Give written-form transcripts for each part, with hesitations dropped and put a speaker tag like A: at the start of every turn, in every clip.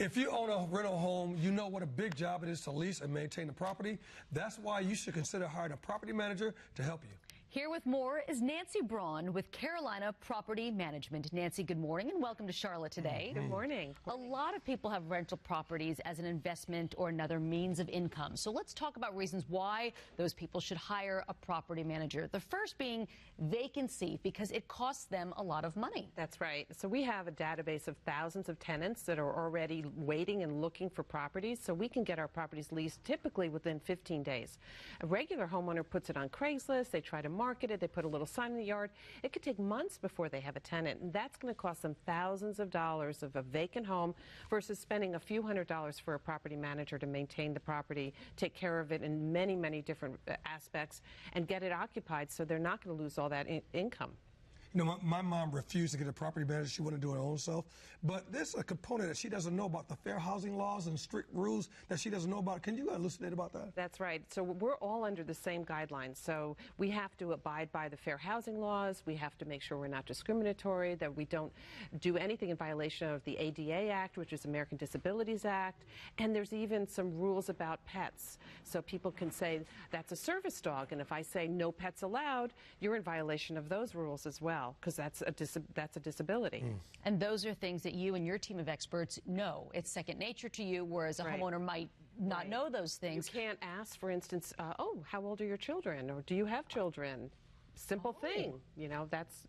A: If you own a rental home, you know what a big job it is to lease and maintain the property. That's why you should consider hiring a property manager to help you.
B: Here with more is Nancy Braun with Carolina Property Management. Nancy, good morning and welcome to Charlotte today.
C: Good morning.
B: A lot of people have rental properties as an investment or another means of income. So let's talk about reasons why those people should hire a property manager. The first being vacancy, because it costs them a lot of money.
C: That's right. So we have a database of thousands of tenants that are already waiting and looking for properties. So we can get our properties leased typically within 15 days. A regular homeowner puts it on Craigslist. They try to market it. They put a little sign in the yard. It could take months before they have a tenant, and that's going to cost them thousands of dollars of a vacant home versus spending a few $100s for a property manager to maintain the property, take care of it in many, many different aspects, and get it occupied so they're not going to lose all that income.
A: You know, my mom refused to get a property manager. She wanted to do it her own self. But there's a component that she doesn't know about, the fair housing laws and strict rules that she doesn't know about. Can you elucidate about that?
C: That's right. So we're all under the same guidelines. So we have to abide by the fair housing laws. We have to make sure we're not discriminatory, that we don't do anything in violation of the ADA Act, which is American Disabilities Act. And there's even some rules about pets. So people can say that's a service dog. And if I say no pets allowed, you're in violation of those rules as well, because that's a disability.
B: And those are things that you and your team of experts know. It's second nature to you, whereas a homeowner might not know those things.
C: You can't ask, for instance, oh, how old are your children? Or do you have children? Simple thing. You know, that's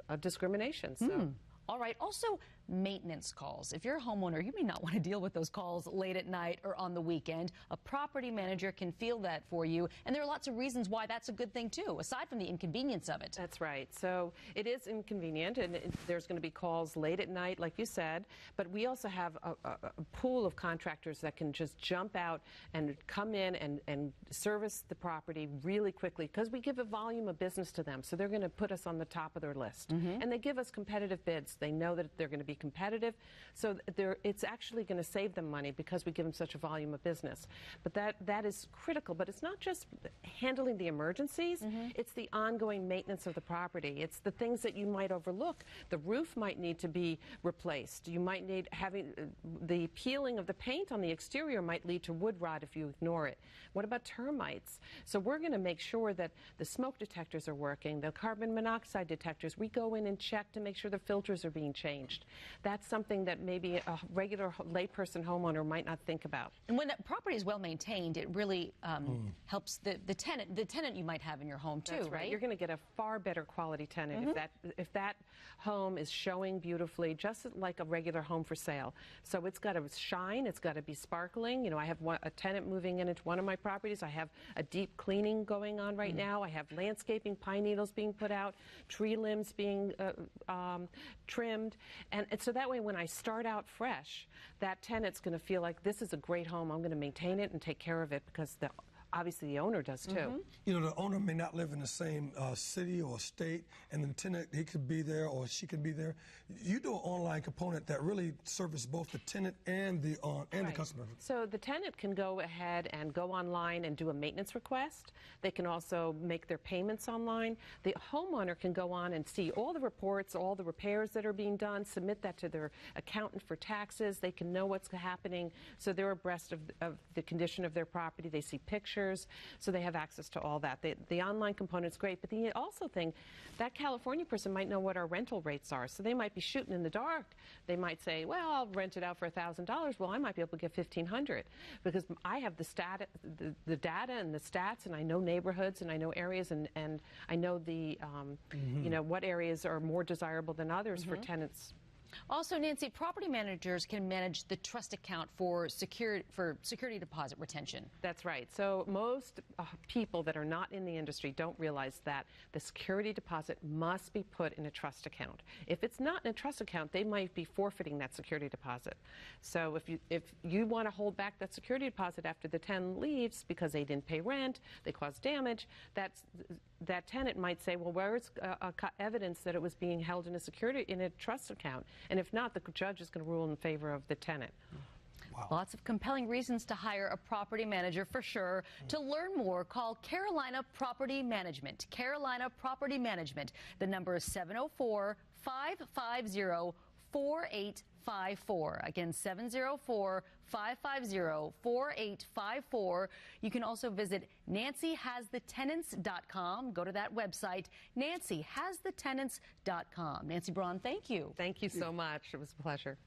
C: a discrimination. So.
B: All right. Also, maintenance calls. If you're a homeowner, you may not want to deal with those calls late at night or on the weekend. A property manager can field that for you. And there are lots of reasons why that's a good thing, too, aside from the inconvenience of it.
C: That's right. So it is inconvenient, and there's going to be calls late at night, like you said. But we also have a pool of contractors that can just jump out and come in and service the property really quickly, because we give a volume of business to them. So they're going to put us on the top of their list. And they give us competitive bids. They know that they're going to be competitive, so it's actually going to save them money because we give them such a volume of business. But that is critical. But it's not just handling the emergencies. It's the ongoing maintenance of the property. It's the things that you might overlook. The roof might need to be replaced. You might need having the peeling of the paint on the exterior might lead to wood rot if you ignore it. What about termites? So we're going to make sure that the smoke detectors are working, the carbon monoxide detectors. We go in and check to make sure the filters are being changed. That's something that maybe a regular layperson homeowner might not think about.
B: And when that property is well maintained, it really helps the tenant you might have in your home too.
C: That's right? You're going to get a far better quality tenant if that home is showing beautifully, just like a regular home for sale. So it's got to shine, it's got to be sparkling. You know, I have a tenant moving in into one of my properties. I have a deep cleaning going on right now. I have landscaping, pine needles being put out, tree limbs being trimmed, and so that way when I start out fresh, that tenant's going to feel like this is a great home. I'm going to maintain it and take care of it, because obviously the owner does too.
A: You know, the owner may not live in the same city or state, and the tenant, he could be there or she could be there. You do an online component that really services both the tenant and the customer.
C: So the tenant can go ahead and go online and do a maintenance request. They can also make their payments online. The homeowner can go on and see all the reports, all the repairs that are being done, submit that to their accountant for taxes. They can know what's happening, so they're abreast of the condition of their property. They see pictures. So they have access to all that. The online component is great, but the also thing, that California person might know what our rental rates are, so they might be shooting in the dark. They might say, well, I'll rent it out for $1,000. Well, I might be able to get $1,500 because I have the data and the stats, and I know neighborhoods, and I know areas, and I know the you know, what areas are more desirable than others for tenants.
B: Also, Nancy, property managers can manage the trust account for security deposit retention.
C: That's right. So most people that are not in the industry don't realize that the security deposit must be put in a trust account. If it's not in a trust account, they might be forfeiting that security deposit. So if you want to hold back that security deposit after the tenant leaves because they didn't pay rent, they caused damage, that tenant might say, well, where's evidence that it was being held in a trust account? And if not, the judge is going to rule in favor of the tenant.
A: Wow.
B: Lots of compelling reasons to hire a property manager for sure. To learn more, call Carolina Property Management. Carolina Property Management. The number is 704-550-4600. 704-4854. Again, 704-550-4854. You can also visit nancyhasthentenants.com. Go to that website, nancyhasthentenants.com. Nancy Braun, thank you.
C: Thank you so much. It was a pleasure.